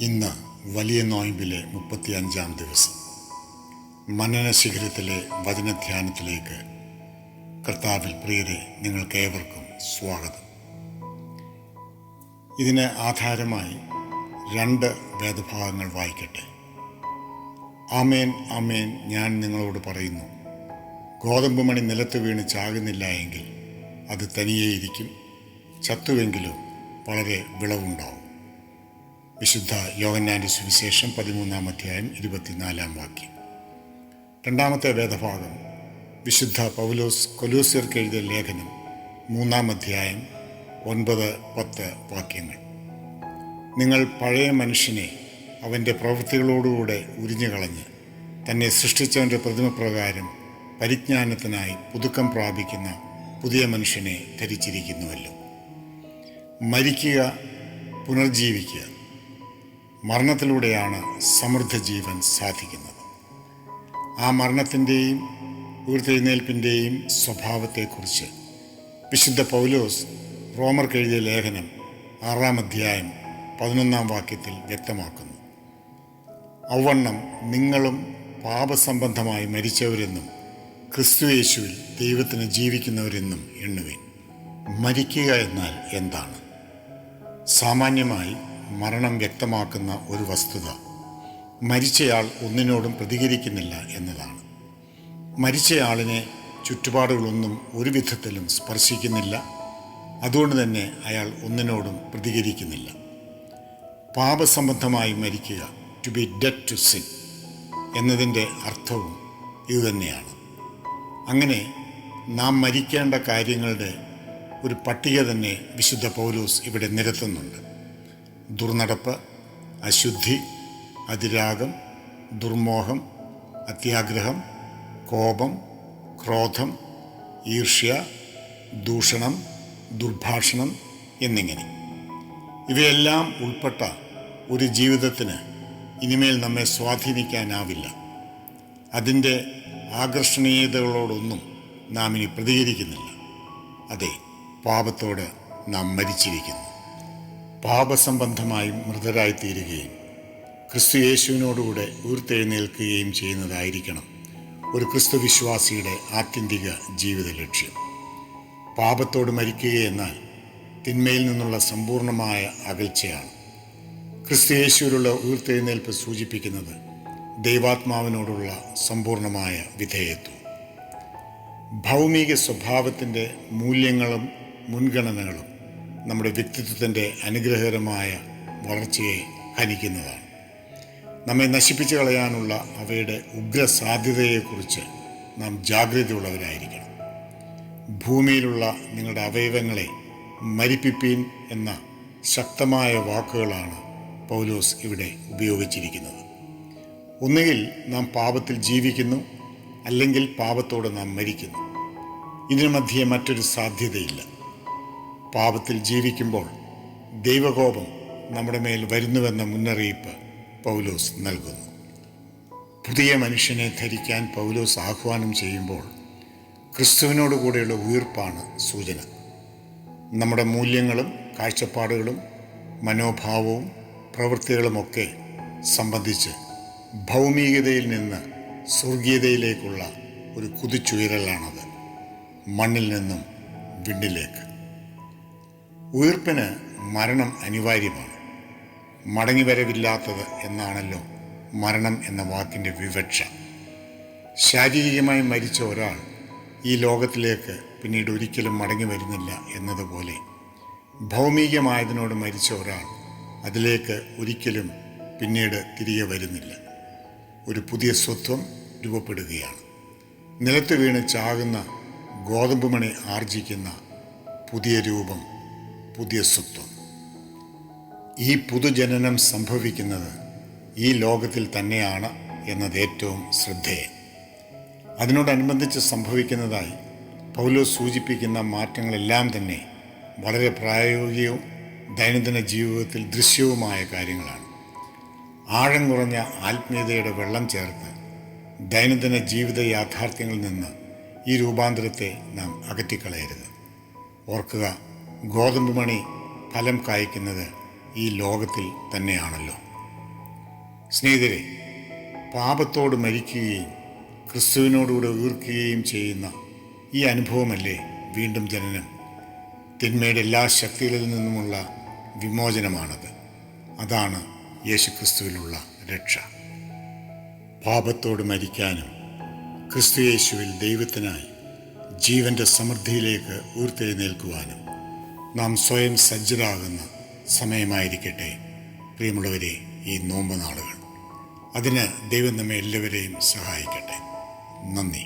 ഇന്ന് വലിയ നോയമ്പിലെ 35-ാം ദിവസം. മനന ശിഖരത്തിലെ വചനധ്യാനത്തിലേക്ക് കർത്താവിൽ പ്രിയരെ നിങ്ങൾക്കേവർക്കും സ്വാഗതം. ഇതിന് ആധാരമായി 2 വേദഭാഗങ്ങൾ വായിക്കട്ടെ. ആമേൻ ആമേൻ, ഞാൻ നിങ്ങളോട് പറയുന്നു, ഗോതമ്പ് മണി നിലത്ത് വീണ് ചാകുന്നില്ല എങ്കിൽ അത് തനിയേയിരിക്കും, ചത്തുവെങ്കിലോ വളരെ വിളവുണ്ടാവും. വിശുദ്ധ യോഹന്നാന്റെ സുവിശേഷം 13-ാം അധ്യായം 24-ാം വാക്യം. 2-ാമത്തെ വേദഭാഗം വിശുദ്ധ പൗലോസ് കൊലോസ്യർക്ക് എഴുതിയ ലേഖനം 3-ാം അധ്യായം 9-10 വാക്യങ്ങൾ. നിങ്ങൾ പഴയ മനുഷ്യനെ അവൻ്റെ പ്രവൃത്തികളോടുകൂടെ ഉരിഞ്ഞുകളഞ്ഞ് തന്നെ സൃഷ്ടിച്ചവൻ്റെ പ്രതിമപ്രകാരം പരിജ്ഞാനത്തിനായി പുതുക്കം പ്രാപിക്കുന്ന പുതിയ മനുഷ്യനെ ധരിച്ചിരിക്കുന്നുവല്ലോ. മരിക്കുക, പുനർജീവിക്കുക. മരണത്തിലൂടെയാണ് സമൃദ്ധ ജീവൻ സാധിക്കുന്നത്. ആ മരണത്തിൻ്റെയും ഉയർത്തെഴുന്നേൽപ്പിൻ്റെയും സ്വഭാവത്തെക്കുറിച്ച് വിശുദ്ധ പൗലോസ് റോമർക്ക് എഴുതിയ ലേഖനം 6-ാം അധ്യായം 11-ാം വാക്യത്തിൽ വ്യക്തമാക്കുന്നു. ഔവണ്ണം നിങ്ങളും പാപസംബന്ധമായി മരിച്ചവരെന്നും ക്രിസ്തുയേശുവിൽ ദൈവത്തിന് ജീവിക്കുന്നവരെന്നും എണ്ണുവിൻ. മരിക്കുക എന്നാൽ എന്താണ്? സാമാന്യമായി മരണം വ്യക്തമാക്കുന്ന ഒരു വസ്തുത മരിച്ചയാൾ ഒന്നിനോടും പ്രതികരിക്കുന്നില്ല എന്നതാണ്. മരിച്ചയാളിനെ ചുറ്റുപാടുകളൊന്നും ഒരു വിധത്തിലും സ്പർശിക്കുന്നില്ല. അതുകൊണ്ട് തന്നെ അയാൾ ഒന്നിനോടും പ്രതികരിക്കുന്നില്ല. പാപസംബന്ധമായി മരിക്കുക, to be dead to sin എന്നതിൻ്റെ അർത്ഥവും ഇതുതന്നെയാണ്. അങ്ങനെ നാം മരിക്കേണ്ട കാര്യങ്ങളുടെ ഒരു പട്ടിക തന്നെ വിശുദ്ധ പൗലോസ് ഇവിടെ നിരത്തുന്നുണ്ട്. ദുർനടപ്പ്, അശുദ്ധി, അതിരാഗം, ദുർമോഹം, അത്യാഗ്രഹം, കോപം, ക്രോധം, ഈർഷ്യ, ദൂഷണം, ദുർഭാഷണം എന്നിങ്ങനെ ഇവയെല്ലാം ഉൾപ്പെട്ട ഒരു ജീവിതത്തിന് ഇനിമേൽ നമ്മെ സ്വാധീനിക്കാനാവില്ല. അതിൻ്റെ ആകർഷണീയതകളോടൊന്നും നാം ഇനി പ്രതികരിക്കുന്നില്ല. അതെ, പാപത്തോട് നാം മരിച്ചിരിക്കുന്നു. പാപസംബന്ധമായി മൃതരായിത്തീരുകയും ക്രിസ്തു യേശുവിനോടുകൂടെ ഉയർത്തെഴുന്നേൽക്കുകയും ചെയ്യുന്നതായിരിക്കണം ഒരു ക്രിസ്തു വിശ്വാസിയുടെ ആത്യന്തിക ജീവിത ലക്ഷ്യം. പാപത്തോട് മരിക്കുകയെന്നാൽ തിന്മയിൽ നിന്നുള്ള സമ്പൂർണമായ അകൽച്ചയാണ്. ക്രിസ്തു യേശുവിലുള്ള ഉയർത്തെഴുന്നേൽപ്പ് സൂചിപ്പിക്കുന്നത് ദൈവാത്മാവിനോടുള്ള സമ്പൂർണമായ വിധേയത്വം. ഭൗമിക സ്വഭാവത്തിൻ്റെ മൂല്യങ്ങളും മുൻഗണനകളും നമ്മുടെ വ്യക്തിത്വത്തിൻ്റെ അനുഗ്രഹകരമായ വളർച്ചയെ ഹനിക്കുന്നതാണ്. നമ്മെ നശിപ്പിച്ചു കളയാനുള്ള അവയുടെ ഉഗ്രസാധ്യതയെക്കുറിച്ച് നാം ജാഗ്രതയുള്ളവരായിരിക്കണം. ഭൂമിയിലുള്ള നിങ്ങളുടെ അവയവങ്ങളെ മരിപ്പിപ്പീൻ എന്ന ശക്തമായ വാക്കുകളാണ് പൗലോസ് ഇവിടെ ഉപയോഗിച്ചിരിക്കുന്നത്. ഒന്നുകിൽ നാം പാപത്തിൽ ജീവിക്കുന്നു, അല്ലെങ്കിൽ പാപത്തോട് നാം മരിക്കുന്നു. ഇതിനു മധ്യേ മറ്റൊരു സാധ്യതയില്ല. പാപത്തിൽ ജീവിക്കുമ്പോൾ ദൈവകോപം നമ്മുടെ മേൽ വരുന്നുവെന്ന മുന്നറിയിപ്പ് പൗലോസ് നൽകുന്നു. പുതിയ മനുഷ്യനെ ധരിക്കാൻ പൗലോസ് ആഹ്വാനം ചെയ്യുമ്പോൾ ക്രിസ്തുവിനോട് കൂടെയുള്ള ഉയിർപ്പാണ് സൂചന. നമ്മുടെ മൂല്യങ്ങളും കാഴ്ചപ്പാടുകളും മനോഭാവവും പ്രവൃത്തികളുമൊക്കെ സംബന്ധിച്ച് ഭൗമികതയിൽ നിന്ന് സ്വർഗീയതയിലേക്കുള്ള ഒരു കുതിച്ചുയരലാണത്. മണ്ണിൽ നിന്നും വിണ്ണിലേക്ക്. ഉയിർപ്പിന് മരണം അനിവാര്യമാണ്. മടങ്ങിവരവില്ലാത്തത് എന്നാണല്ലോ മരണം എന്ന വാക്കിൻ്റെ വിവക്ഷ. ശാരീരികമായി മരിച്ച ഒരാൾ ഈ ലോകത്തിലേക്ക് പിന്നീട് ഒരിക്കലും മടങ്ങി വരുന്നില്ല എന്നതുപോലെ ഭൗമികമായതിനോട് മരിച്ച ഒരാൾ അതിലേക്ക് ഒരിക്കലും പിന്നീട് തിരികെ വരുന്നില്ല. ഒരു പുതിയ സ്വത്വം രൂപപ്പെടുകയാണ്. നിലത്ത് വീണ് ചാകുന്ന ഗോതമ്പ് മണി ആർജിക്കുന്ന പുതിയ രൂപം, പുതിയ സ്വത്വം. ഈ പുതുജനനം സംഭവിക്കുന്നത് ഈ ലോകത്തിൽ തന്നെയാണ് എന്നത് ഏറ്റവും ശ്രദ്ധേയം. അതിനോടനുബന്ധിച്ച് സംഭവിക്കുന്നതായി പൗലോസ് സൂചിപ്പിക്കുന്ന മാറ്റങ്ങളെല്ലാം തന്നെ വളരെ പ്രായോഗികവും ദൈനംദിന ജീവിതത്തിൽ ദൃശ്യവുമായ കാര്യങ്ങളാണ്. ആഴം കുറഞ്ഞ ആത്മീയതയുടെ വെള്ളം ചേർത്ത് ദൈനംദിന ജീവിത യാഥാർത്ഥ്യങ്ങളിൽ നിന്ന് ഈ രൂപാന്തരത്തെ നാം അകറ്റിക്കളയരുത്. ഓർക്കുക, ഗോതമ്പ് മണി ഫലം കായ്ക്കുന്നത് ഈ ലോകത്തിൽ തന്നെയാണല്ലോ. സ്നേഹിതരെ, പാപത്തോട് മരിക്കുകയും ക്രിസ്തുവിനോടുകൂടെ ഉയർക്കുകയും ചെയ്യുന്ന ഈ അനുഭവമല്ലേ വീണ്ടും ജനനം? തിന്മയുടെ എല്ലാ ശക്തികളിൽ നിന്നുമുള്ള വിമോചനമാണത്. അതാണ് യേശുക്രിസ്തുവിലുള്ള രക്ഷ. പാപത്തോട് മരിക്കാനും ക്രിസ്തു യേശുവിൽ ദൈവത്തിനായി ജീവൻ്റെ സമൃദ്ധിയിലേക്ക് ഉയർത്തെഴുന്നേൽക്കുവാനും നാം സ്വയം സജ്ജരാകുന്ന സമയമായിരിക്കട്ടെ പ്രിയമുള്ളവരെ ഈ നോമ്പ് നാളുകൾ. അതിന് ദൈവം നമ്മെ എല്ലാവരെയും സഹായിക്കട്ടെ. നന്ദി.